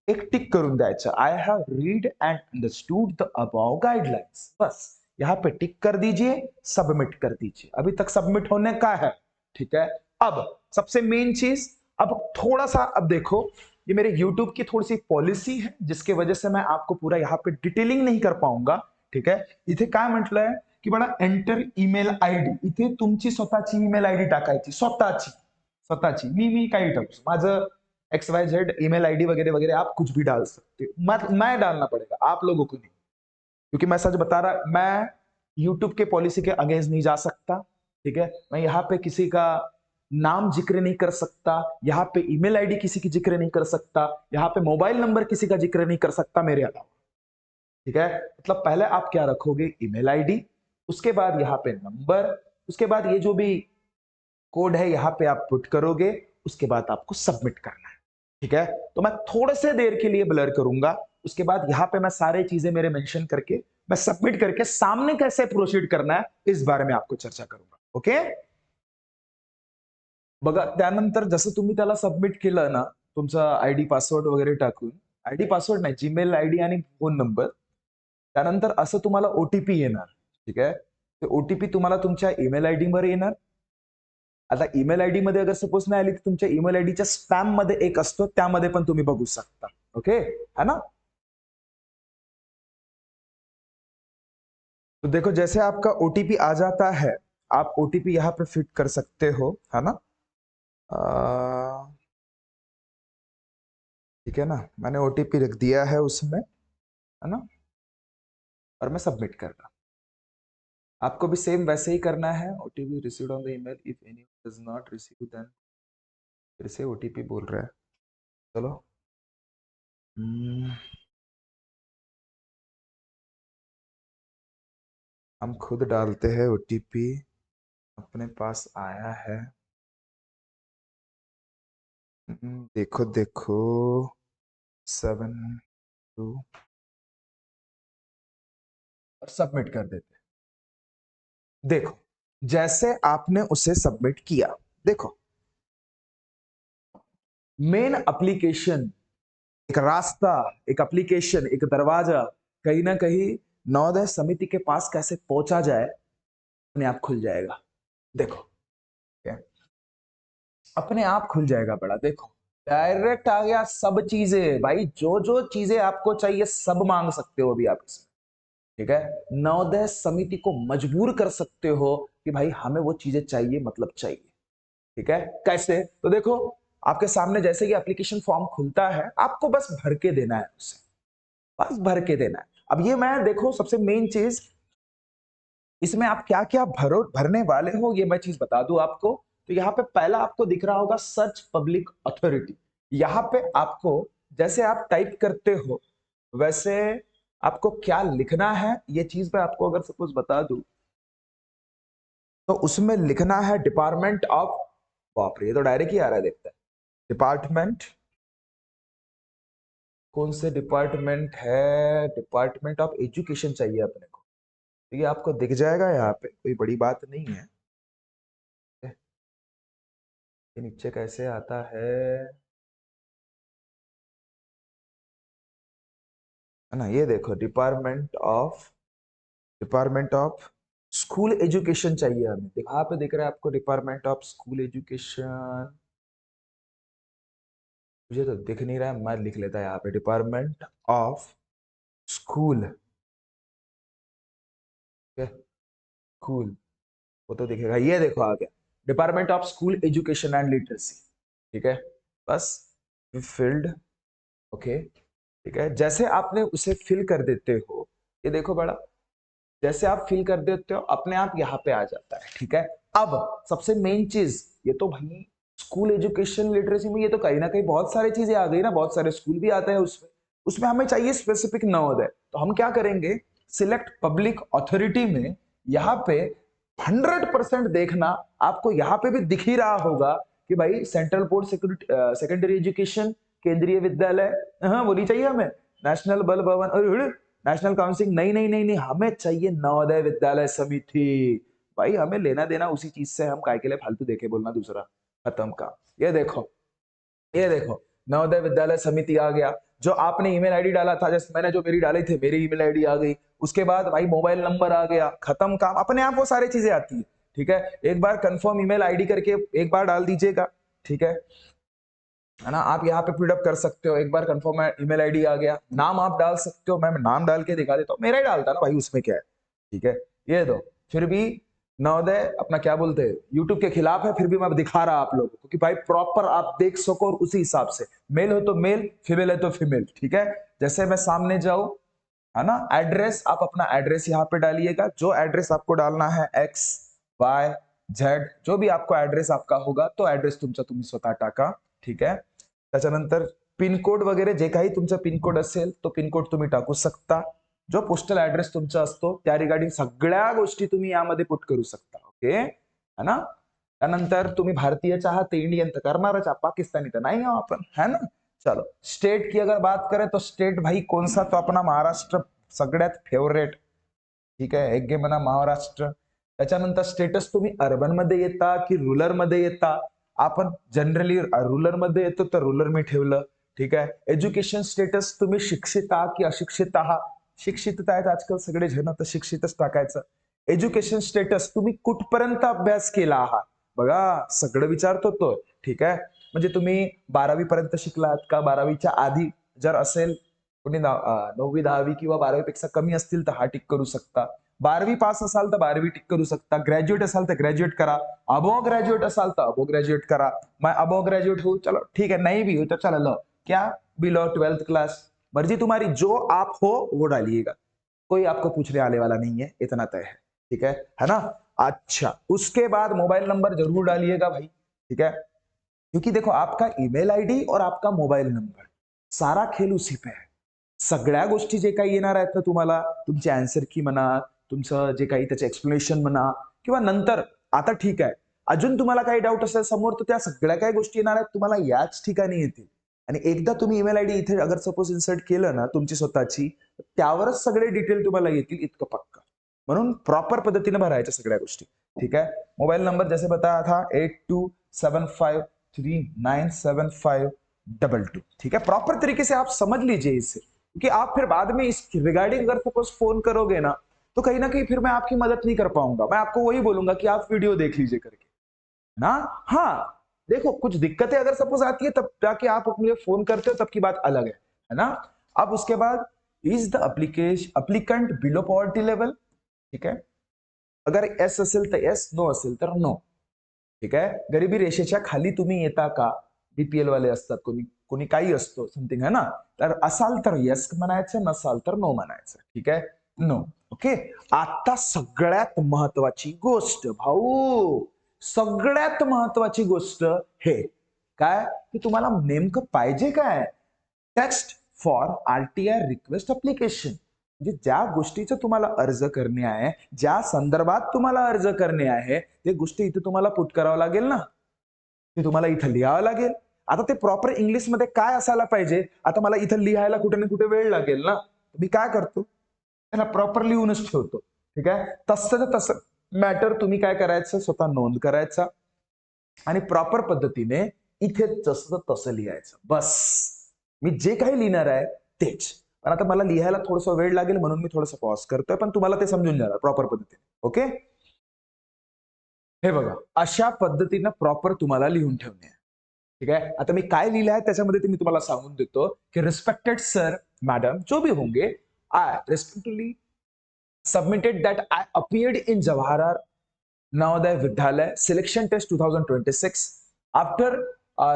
एक टिक करून द्यायचं, I have read and understood the above guidelines, बस यहाँ पे टिक कर दीजिए, सबमिट कर दीजिए। अभी तक सबमिट होने का है, ठीक है। अब सबसे मेन चीज, अब थोड़ा सा, अब देखो ये मेरे YouTube की थोड़ी सी पॉलिसी है, जिसके वजह से मैं आपको पूरा यहाँ पे डिटेलिंग नहीं कर पाऊंगा, ठीक आहे। इथे काय म्हटलंय की बघा, एंटर ईमेल आयडी, इथे तुमची स्वतःची ईमेल आयडी टाकायची, स्वतःची स्वतःची, मी काही टाकू, माझं XYZ ईमेल आईडी वगैरह वगैरह आप कुछ भी डाल सकते हो, मैं डालना पड़ेगा, आप लोगों को नहीं, क्योंकि मैं सच बता रहा, मैं यूट्यूब के पॉलिसी के अगेंस्ट नहीं जा सकता, ठीक है। मैं यहाँ पे किसी का नाम जिक्र नहीं कर सकता, यहाँ पे ईमेल आईडी किसी की जिक्र नहीं कर सकता, यहाँ पे मोबाइल नंबर किसी का जिक्र नहीं कर सकता मेरे अलावा, ठीक है। मतलब पहले आप क्या रखोगे, ईमेल आईडी, उसके बाद यहाँ पे नंबर, उसके बाद ये जो भी कोड है यहाँ पे आप पुट करोगे, उसके बाद आपको सबमिट करना है, ठीक है। तो मैं थोड़े से देर के लिए ब्लर करूंगा, उसके बाद यहाँ पे मैं सारे चीजें मेरे मेंशन करके, मैं सबमिट करके सामने कैसे प्रोसीड करना है इस बारे में आपको चर्चा करूंगा। ओके, बघा त्यानंतर जसं तुम्ही त्याला सबमिट केलं ना, तुमचा आयडी पासवर्ड वगैरे टाकून, आयडी पासवर्ड नाही, जीमेल आयडी आणि फोन नंबर, त्यानंतर असं तुम्हाला ओटीपी येणार, ठीक आहे। ते ओटीपी तुम्हाला तुमच्या ईमेल आयडी वर येणार। आता ईमेल आयडी मध्ये अगर सपोज नाही आली, तर तुमच्या ईमेल आयडीच्या स्पॅम मध्ये एक असतो, त्यामध्ये पण तुम्ही बघू शकता। ओके, है ना। तो देखो जैसे आपका ओटीपी आ जाता है, आप ओटीपी यहाँ पे फिट कर सकते हो, है ना। ठीक है ना, मैंने ओटीपी रख दिया है उसमें, है ना, और मैं सबमिट कर रहा। आपको भी सेम वैसे ही करना है। OTP received on the email, if any does not receive then, फिर से ओटीपी बोल रहा है, चलो। हम खुद डालते हैं ओटीपी, अपने पास आया है। देखो देखो, 7 2, और सबमिट कर देते। देखो जैसे आपने उसे सबमिट किया, देखो मेन एप्लीकेशन, एक रास्ता, एक एप्लीकेशन, एक दरवाजा कहीं ना कहीं नवोदय समिति के पास कैसे पहुंचा जाए, अपने आप खुल जाएगा। देखो क्या, अपने आप खुल जाएगा बड़ा, देखो डायरेक्ट आ गया सब चीजें भाई, जो जो चीजें आपको चाहिए सब मांग सकते हो अभी आप इसमें, ठीक है। नवोदय समिति को मजबूर कर सकते हो कि भाई हमें वो चीजें चाहिए, मतलब चाहिए, ठीक है। कैसे, तो देखो आपके सामने जैसे कि एप्लीकेशन फॉर्म खुलता है, आपको बस भर के देना है उसे, बस भर के देना है। अब ये मैं देखो सबसे मेन चीज, इसमें आप क्या क्या भरने वाले हो ये मैं चीज बता दूं आपको। तो यहाँ पे पहला आपको दिख रहा होगा सर्च पब्लिक अथॉरिटी, यहाँ पे आपको जैसे आप टाइप करते हो वैसे आपको क्या लिखना है, ये चीज मैं आपको अगर सपोज बता दूं, तो उसमें लिखना है डिपार्टमेंट ऑफ, बाप रे ये तो डायरेक्ट ही आ रहा है, देखते हैं, डिपार्टमेंट कौन से डिपार्टमेंट है? डिपार्टमेंट ऑफ एजुकेशन चाहिए अपने को। तो ये आपको दिख जाएगा यहाँ पे, कोई बड़ी बात नहीं है। ये नीचे कैसे आता है ना? ये देखो, डिपार्टमेंट ऑफ स्कूल एजुकेशन चाहिए हमें। यहाँ पे दिख रहा है आपको डिपार्टमेंट ऑफ स्कूल एजुकेशन। मुझे तो दिख नहीं रहा है, मैं लिख लेता है यहाँ पे डिपार्टमेंट ऑफ स्कूल। स्कूल, वो तो दिखेगा। ये देखो आ गया, department of school education and literacy. ठीक है, बस फील्ड। ओके, ठीक है। जैसे आपने उसे फिल कर देते हो, ये देखो बड़ा, जैसे आप फिल कर देते हो अपने आप यहाँ पे आ जाता है। ठीक है, अब सबसे मेन चीज, ये तो भाई स्कूल एजुकेशन लिटरेसी में ये तो कहीं ना कहीं बहुत सारी चीजें आ गई ना, बहुत सारे स्कूल भी आते हैं उसमें। उसमें हमें चाहिए स्पेसिफिक नवोदय, तो हम क्या करेंगे, सिलेक्ट पब्लिक अथॉरिटी में यहाँ पे 100% देखना, आपको यहाँ पे भी दिख ही रहा होगा कि भाई सेंट्रल बोर्ड सेकेंडरी एजुकेशन, केंद्रीय विद्यालय, हाँ वो नहीं चाहिए हमें। नेशनल बल भवन, अरे नेशनल काउंसिलिंग, नहीं नहीं नहीं नहीं, हमें चाहिए नवोदय विद्यालय समिति। भाई हमें लेना देना उसी चीज से, हम काय के लिए फालतू देखे बोलना दूसरा, खत्म का। ये देखो, ये देखो, नवोदय विद्यालय समिति आ गया। जो आपने ईमेल आईडी डाला था, जैसे मैंने जो मेरी डाली थी, मेरी ईमेल आईडी आ गई। उसके बाद भाई मोबाइल नंबर आ गया, खत्म काम, अपने आप वो सारी चीजें आती है। ठीक है, एक बार कंफर्म ईमेल आईडी करके एक बार डाल दीजिएगा। ठीक है ना? आप यहाँ पे फीडअप कर सकते हो, एक बार कंफर्म ईमेल आईडी आ गया, नाम आप डाल सकते हो, मैं नाम डाल के दिखा देता हूँ, मेरा ही डालता ना भाई, उसमें क्या है। ठीक है, ये दो। फिर भी नवोदय अपना क्या बोलते हैं, यूट्यूब के खिलाफ है, फिर भी मैं दिखा रहा आप लोगों को, क्योंकि भाई प्रॉपर आप देख सको और उसी हिसाब से, मेल हो तो मेल, फीमेल है तो फीमेल। ठीक है, जैसे मैं सामने जाऊं, है ना, एड्रेस, आप अपना एड्रेस यहाँ पे डालिएगा, जो एड्रेस आपको डालना है, एक्स वाय झेड, जो भी आपको एड्रेस आपका होगा, तो एड्रेस तुमचा तुम्ही स्वतः टाका। ठीक आहे, त्याच्यानंतर पिनकोड वगैरे जे काही तुमचा पिनकोड असेल, तो पिनकोड तुम्ही टाकू शकता। जो पोस्टल ऍड्रेस तुमचा असतो, त्या रिगार्डिंग सगळ्या गोष्टी तुम्ही यामध्ये पुट करू शकता। ओके, है ना? त्यानंतर तुम्ही भारतीयच आहात, इंडियन तर करणारच, पाकिस्तानी तर नाही आहो आपण, है ना? चलो, स्टेट की अगर बात करें तो स्टेट भाई कौन सा, तो अपना महाराष्ट्र सगळ्यात फेवरेट। ठीक आहे, एक गे म्हणा महाराष्ट्र। त्याच्यानंतर स्टेटस तुम्ही अर्बन मध्ये येता की रुरल मध्ये येता, आपण जनरली रुरल मध्ये येतो तर रुरल मी ठेवलं। ठीक आहे, एज्युकेशन स्टेटस तुम्ही शिक्षित आहात की अशिक्षित आहात, शिक्षित आहेत आजकाल सगळे जण, तर शिक्षितच टाकायचं। एज्युकेशन स्टेटस तुम्ही कुठपर्यंत अभ्यास केला आहात, बघा सगळं विचारतो तो। ठीक आहे, म्हणजे तुम्ही 12वी पर्यंत शिकलात का, 12वीच्या आधी जर असेल कोणी 9वी 10वी किंवा 12वी पेक्षा कमी असतील तर हा टिक करू शकता। 12वी पास असाल तर 12वी टिक करू शकता, ग्रॅज्युएट असाल तर ग्रॅज्युएट करा, अबो ग्रॅज्युएट असाल तर अबो ग्रॅज्युएट करा। मैं अबो ग्रेजुएट हूँ, चलो ठीक है, नहीं भी हो तो चलो लो, क्या बिलो 12th क्लास, मर्जी तुम्हारी, जो आप हो वो डालिएगा, कोई आपको पूछने आने वाला नहीं है, इतना तय है। ठीक है ना? अच्छा, उसके बाद मोबाइल नंबर जरूर डालिएगा भाई। ठीक है, क्योंकि देखो आपका ईमेल आईडी और आपका मोबाईल नंबर, सारा खेळ उसी पे आहे। सगळ्या गोष्टी जे काही येणार आहेत ना तुम्हाला, तुमची आन्सर की म्हणा, तुमचं जे काही त्याचे एक्सप्लेनेशन म्हणा, किंवा नंतर, आता ठीक आहे, अजून तुम्हाला काही डाऊट असेल समोर, तर त्या सगळ्या काही गोष्टी येणार आहेत तुम्हाला याच ठिकाणी येतील। आणि एकदा तुम्ही ईमेल आयडी इथे अगर सपोज इन्सर्ट केलं ना तुमची स्वतःची, त्यावरच सगळे डिटेल तुम्हाला येतील, इतकं पक्का। म्हणून प्रॉपर पद्धतीने भरायच्या सगळ्या गोष्टी। ठीक है, मोबाइल नंबर जैसे बताया था 8275397522। ठीक है, प्रॉपर तरीके से आप समझ लीजिए इसे, क्योंकि आप फिर बाद में इस रिगार्डिंग अगर सपोज फोन करोगे ना, तो कहीं ना कहीं फिर मैं आपकी मदद नहीं कर पाऊंगा, मैं आपको वही बोलूंगा कि आप वीडियो देख लीजिए करके ना। हाँ, देखो कुछ दिक्कतें अगर सपोज आती है तब जाके आप मुझे फोन करते हो, तब की बात अलग है ना? अब उसके बाद, is the applicant below poverty level. ठीक है, अगर एस असेल तर एस, नो असेल तर नो। ठीक आहे, गरिबी रेषेच्या खाली तुम्ही येता का, बीपीएल वाले असतात, कोणी कोणी काही असतो समथिंग, है ना? तर असाल तर येस म्हणायचं, नसाल तर नो म्हणायचं। ठीक आहे, नो। ओके, आता सगळ्यात महत्वाची गोष्ट भाऊ, सगळ्यात महत्वाची गोष्ट हे काय, की तुम्हाला नेमकं पाहिजे काय, text for RTI request application. म्हणजे ज्या गोष्टीचं तुम्हाला अर्ज करणे आहे, ज्या संदर्भात तुम्हाला अर्ज करणे आहे, ते गोष्टी इथे तुम्हाला पुट करावं लागेल ना, ते तुम्हाला इथं लिहावं लागेल। आता ते प्रॉपर इंग्लिशमध्ये काय असायला पाहिजे, आता मला इथं लिहायला कुठे ना कुठे वेळ लागेल ना, मी काय करतो, त्याला प्रॉपर लिहूनच ठेवतो. ठीक आहे, तसं तसं मॅटर तुम्ही काय करायचं, स्वतः नोंद करायचा आणि प्रॉपर पद्धतीने इथे जसं तसं लिहायचं. बस मी जे काही लिहिणार आहे तेच. पण आता मला लिहायला थोडासा वेळ लागेल म्हणून मी थोडंसं पॉज करतोय, पण तुम्हाला ते समजून जाणार प्रॉपर पद्धतीने. ओके, हे बघा, अशा पद्धतीनं प्रॉपर तुम्हाला लिहून ठेवणे आहे. ठीक आहे, आता मी काय लिहिलं आहे त्याच्यामध्ये ते मी तुम्हाला सांगून देतो की रिस्पेक्टेड सर मॅडम जो भी होंगे, I respectfully submitted that I appeared in Jawahar Navodaya Vidyalaya Selection Test 2026. After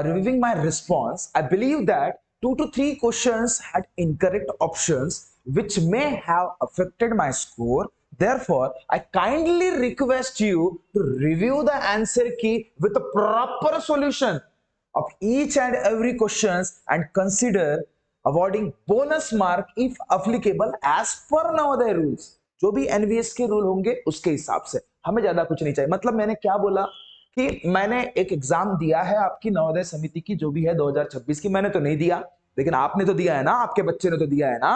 reviewing my response, I believe that 2 to 3 questions had incorrect options which may have affected my score. Therefore, I kindly request you to review the answer key with a proper solution of each and every questions and consider awarding bonus mark if applicable as per Navodaya rules. जो भी एनवीएस के रूल होंगे उसके हिसाब से, हमें ज्यादा कुछ नहीं चाहिए। मतलब मैंने क्या बोला कि मैंने एक एग्जाम दिया है आपकी नवोदय समिति की जो भी है 2026 की, मैंने तो नहीं दिया, लेकिन आपने तो दिया है ना, आपके बच्चे ने तो दिया है ना,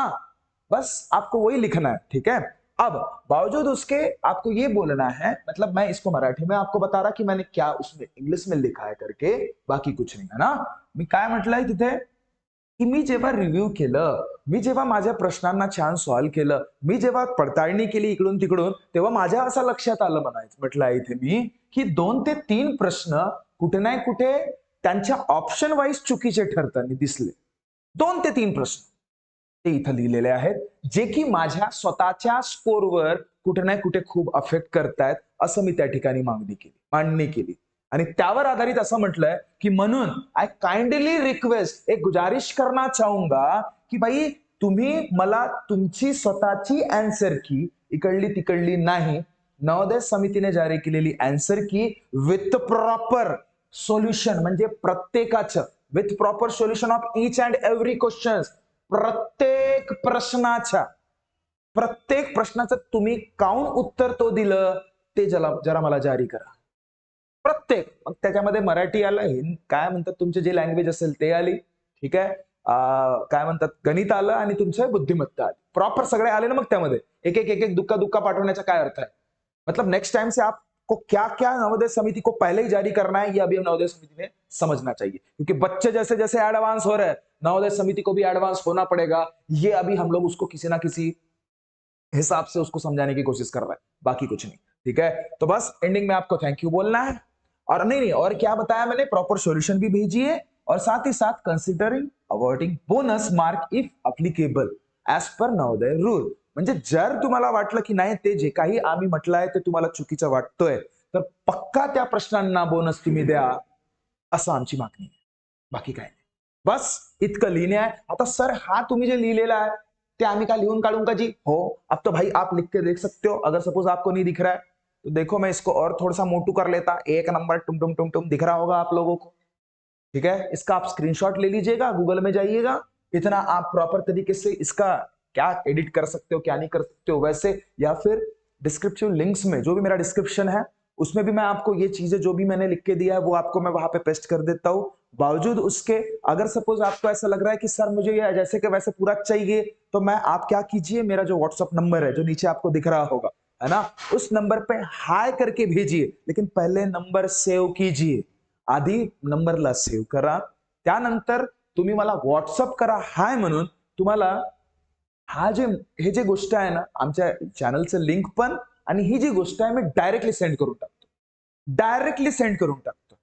बस आपको वही लिखना है। ठीक है, अब बावजूद उसके आपको ये बोलना है, मतलब मैं इसको मराठी में आपको बता रहा कि मैंने क्या उसमें इंग्लिश में लिखा है करके, बाकी कुछ नहीं है ना। मी काय म्हटलंय तिथे की मी जेव्हा रिव्ह्यू केलं, मी जेव्हा माझ्या प्रश्नांना छान सॉल्व्ह केलं, मी जेव्हा पडताळणी केली इकडून तिकडून, तेव्हा माझ्या असं लक्षात आलं म्हटलं आहे इथे मी की 2 ते 3 प्रश्न कुठे नाही कुठे त्यांच्या ऑप्शन वाईज चुकीचे ठरताना दिसले. 2 ते 3 प्रश्न ते इथं लिहिलेले आहेत, जे की माझ्या स्वतःच्या स्कोरवर कुठे ना कुठे खूप अफेक्ट करतायत, असं मी त्या ठिकाणी मांडणी केली आणि त्यावर आधारित असं म्हटलंय की म्हणून आय काइंडली रिक्वेस्ट, एक गुजारिश करना चाहूंगा की भाई तुम्ही मला तुमची स्वतःची आन्सर की इकडली तिकडली नाही, नवोदय समितीने जारी केलेली आन्सर की विथ प्रॉपर सोल्युशन, म्हणजे प्रत्येकाचं with proper solution of each and every question, प्रत्येक प्रश्नाचं तुम्ही काउन उत्तर तो दिलं ते जरा मला जारी करा. प्रत्येक, मग त्याच्यामध्ये मराठी आलं, काय म्हणतात तुमचे जे लँग्वेज असेल ते आली, ठीक आहे, काय म्हणतात गणित आलं आणि तुमचं बुद्धिमत्ता आली, प्रॉपर सगळे आले ना. मग त्यामध्ये एक एक दुक्का पाठवण्याचा काय अर्थ है, मतलब नेक्स्ट टाइम से आपको क्या क्या नवोदय समिति को पहले ही जारी करना है, ये अभी नवोदय समिति में समझना चाहिए, क्योंकि बच्चे जैसे जैसे एडवांस हो रहे हैं, नवोदय समिति को भी एडवांस होना पड़ेगा। ये अभी हम लोग उसको किसी ना किसी हिसाब से उसको समझाने की कोशिश कर रहा है, बाकी कुछ नहीं। ठीक है, तो बस एंडिंग में आपको थैंक यू बोलना है, और नहीं और क्या बताया मैंने, प्रॉपर सॉल्यूशन भी भेजिए और साथ ही साथ considering awarding bonus mark if applicable as per Navodaya rule. म्हणजे जर तुम्हाला वाटलं की नाही ते जे काही आम्ही म्हटलं आहे ते तुम्हाला चुकीचं वाटतोय, तर पक्का त्या प्रश्नांना बोनस तुम्ही द्या, असं आमची मागणी आहे, बाकी काय नाही। बस इतकं लिहिणे आहे। आता सर हा तुम्ही जे लिहिलेला आहे ते आम्ही काय लिहून काढूं का जी? हो, अब तो भाई आप लिख के देख सकते हो, अगर सपोज आपको नहीं दिख रहा है तो देखो मैं इसको और थोड़ा सा मोटू कर लेता, 1 नंबर टुम टुम टुम टुम दिख रहा होगा आप लोगों को। ठीक है, इसका आप स्क्रीनशॉट ले लीजिएगा, गूगल में जाइएगा, इतना आप प्रॉपर तरीके से इसका क्या एडिट कर सकते हो क्या नहीं कर सकते हो वैसे, या फिर डिस्क्रिप्शन लिंक्स में जो भी मेरा डिस्क्रिप्शन है उसमें भी मैं आपको ये चीजें जो भी मैंने लिख के दिया है वो आपको मैं वहां पे पेस्ट कर देता हूं। बावजूद उसके अगर सपोज आपको ऐसा लग रहा है कि सर मुझे ये जैसे कि वैसे पूरा चाहिए, तो मैं आप क्या कीजिए, मेरा जो व्हाट्सअप नंबर है जो नीचे आपको दिख रहा होगा है ना, उस नंबर पे हाय करके भेजिए, लेकिन पहले नंबर सेव्ह कीजिए, आधी नंबरला सेव्ह करा, त्यानंतर तुम्ही मला व्हॉट्सअप करा हाय म्हणून। तुम्हाला हे जे गोष्ट आहे ना आमच्या चॅनलचं लिंक पण आणि ही जी गोष्ट आहे मी डायरेक्टली सेंड करून टाकतो,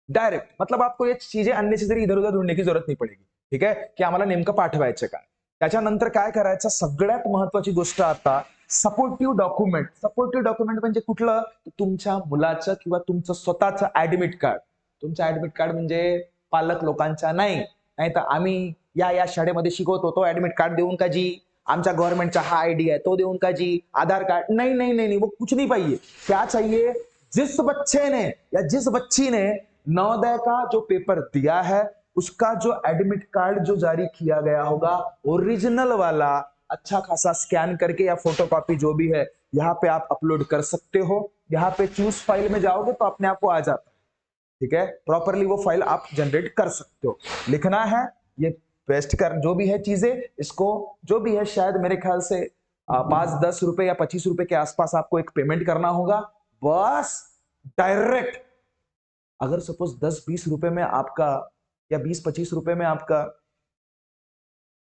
डायरेक्ट, मतलब आपको ये चीजें अननेसेसरी इधर उधर ढूंढने की जरूरत नहीं पडेगी। ठीक आहे, की आम्हाला नेमकं पाठवायचं काय, त्याच्यानंतर काय करायचं, सगळ्यात महत्वाची गोष्ट आता सपोर्टिव्ह डॉक्युमेंट म्हणजे कुठलं, तुमच्या मुलाचं किंवा तुमचं स्वतःचं ऍडमिट कार्ड, तुमचं ऍडमिट कार्ड म्हणजे पालक लोकांचा नाही, तर आम्ही या शाळेमध्ये शिकवतो तो ऍडमिट कार्ड देऊन का जी, आमच्या गवर्नमेंटचा हा आयडी आहे तो देऊन का जी, आधार कार्ड नहीं वो कुछ नहीं चाहिए। क्या चाहिए, जिस बच्चे ने या जिस बच्ची ने नवोदय का जो पेपर दिया है उसका जो एडमिट कार्ड जो जारी किया गया होगा ओरिजिनल वाला, अच्छा खासा स्कैन करके या फोटोकॉपी जो भी है यहाँ पे आप अपलोड कर सकते हो। यहाँ पे चूज फाइल में जाओगे तो अपने आप को आ जाता है, ठीक है, प्रॉपरली वो फाइल आप जनरेट कर सकते हो। लिखना है, ये पेस्ट कर, जो भी है चीजें, इसको जो भी है, शायद मेरे ख्याल से 5-10 रुपए या 25 रुपए के आसपास आपको एक पेमेंट करना होगा। बस डायरेक्ट, अगर सपोज 10-20 रुपए में आपका या 20-25 रुपए में आपका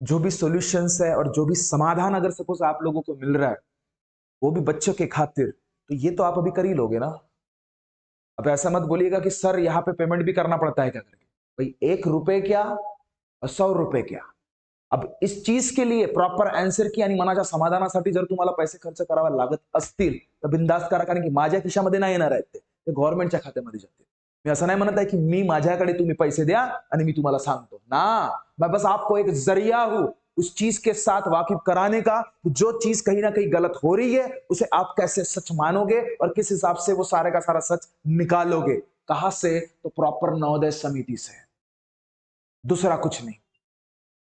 जो भी सॉल्यूशंस है और जो भी समाधान अगर सपोज आप लोगों को मिल रहा है, वो भी बच्चों के खातिर, तो ये तो आप अभी कर ही लोगे ना। अब ऐसा मत बोलिएगा कि सर यहाँ पे पेमेंट भी करना पड़ता है क्या करके। भाई 1 रुपए क्या और 100 रुपए क्या, अब इस चीज के लिए प्रॉपर आन्सर की आणि मनाच्या समाधानासाठी जर तुम्हाला पैसे खर्च करावे लागत असतील तर बिंदास्त करा, कारण की माझ्या खिशामध्ये नाही येणार आहेत, ते गव्हर्नमेंटच्या खात्यामध्ये जाते। मी असं नाही म्हणत आहे की मी माझ्याकडे तुम्ही पैसे द्या आणि मी तुम्हाला सांगतो ना, मैं बस आपको एक जरिया हूं उस चीज के साथ वाकिफ कराने का, जो चीज कहीं ना कहीं गलत हो रही है उसे आप कैसे सच मानोगे और किस हिसाब से वो सारे का सारा सच निकालोगे। कहां से? तो प्रॉपर नवोदय समिति से, दूसरा कुछ नहीं।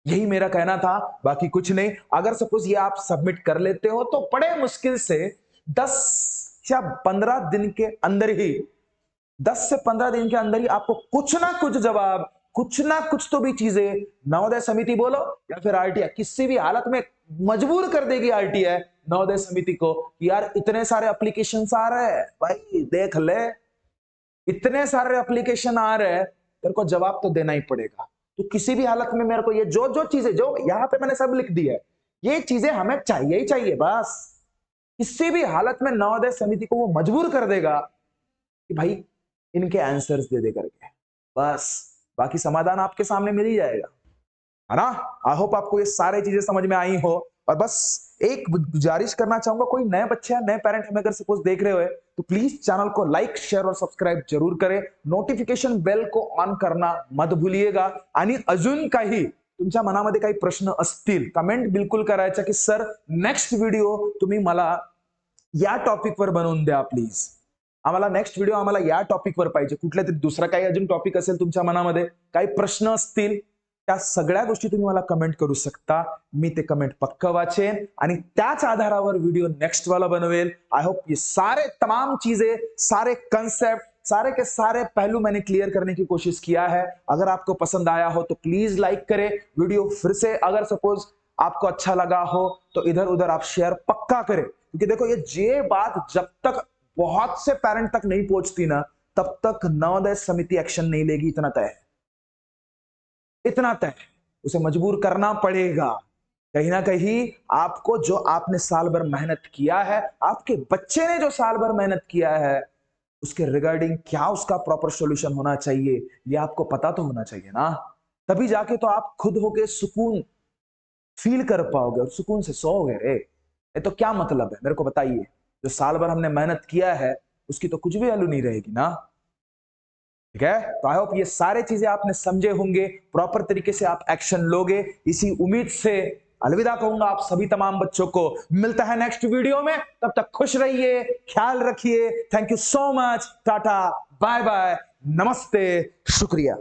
यही मेरा कहना था, बाकी कुछ नहीं। अगर सपोज ये आप सबमिट कर लेते हो तो बड़े मुश्किल से 10 या 15 दिन के अंदर ही, 10 से 15 दिन के अंदर ही आपको कुछ ना कुछ जवाब, कुछ ना कुछ तो भी चीजें नवोदय समिति बोलो या फिर आरटीआई, किसी भी हालत में मजबूर कर देगी आरटीआई नवोदय समिति को कि यार इतने सारे एप्लीकेशन आ रहे हैं, भाई देख ले, इतने सारे एप्लीकेशन आ रहे हैं, तेरे को जवाब तो देना ही पड़ेगा। तो किसी भी हालत में मेरे को ये जो जो चीजें, जो यहाँ पे मैंने सब लिख दी है, ये चीजें हमें चाहिए ही चाहिए। बस किसी भी हालत में नवोदय समिति को वो मजबूर कर देगा कि भाई इनके आंसर्स दे दे करके, बस बाकी समाधान आपके सामने मिल ही जाएगा, है ना। आई होप आपको ये सारी चीजें समझ में आई हो। और बस एक गुजारिश करना चाहूंगा, कोई नए बच्चे या नए पेरेंट हमें अगर सपोज देख रहे हो तो प्लीज चैनल को लाइक, शेयर और सबस्क्राइब जरूर करें। नोटिफिकेशन बेल को ऑन करना मत भूलिएगा। आणि अजून काही तुमच्या मनामध्ये काही प्रश्न असतील, कमेंट बिलकुल करायचा की सर नेक्स्ट व्हिडिओ तुम्ही मला या टॉपिकवर बनवून द्या प्लीज, आम्हाला नेक्स्ट व्हिडिओ आम्हाला या टॉपिकवर पाहिजे। कुठल्या तरी दुसरा काही अजून टॉपिक असेल तुमच्या मनामध्ये, काही प्रश्न असतील, त्या सगळ्या गोष्टी तुम्ही मला कमेंट करू शकता। मी ते कमेंट पक्का वाचेन आणि त्याच आधारावर व्हिडिओ नेक्स्ट वाला बनवेल। आई होप ये सारे तमाम चीजें, सारे कंसेप्ट, सारे के सारे पहलू मैंने क्लियर करने की कोशिश किया है। अगर आपको पसंद आया हो तो प्लीज लाइक करें वीडियो। फिर से अगर सपोज आपको अच्छा लगा हो तो इधर उधर आप शेयर पक्का करें, क्योंकि देखो ये बात जब तक बहुत से पेरेंट तक नहीं पहुंचती ना, तब तक नवोदय समिति एक्शन नहीं लेगी। इतना तय है, इतना तय, उसे मजबूर करना पड़ेगा। कहीं ना कहीं आपको, जो आपने साल भर मेहनत किया है, आपके बच्चे ने जो साल भर मेहनत किया है, उसके रिगार्डिंग क्या उसका प्रॉपर सॉल्यूशन होना चाहिए, ये आपको पता तो होना चाहिए ना। तभी जाके तो आप खुद होके सुकून फील कर पाओगे और सुकून से सोओगे। रे ये तो क्या मतलब है, मेरे को बताइए। जो साल भर हमने मेहनत किया है उसकी तो कुछ भी वैल्यू नहीं रहेगी ना। ठीक है, तो आई होप ये सारे चीजें आपने समझे होंगे, प्रॉपर तरीके से आप एक्शन लोगे। इसी उम्मीद से अलविदा कहूंगा आप सभी तमाम बच्चों को। मिलता है नेक्स्ट वीडियो में, तब तक खुश रहिए, ख्याल रखिए। Thank you so much, tata, bye bye, नमस्ते, शुक्रिया।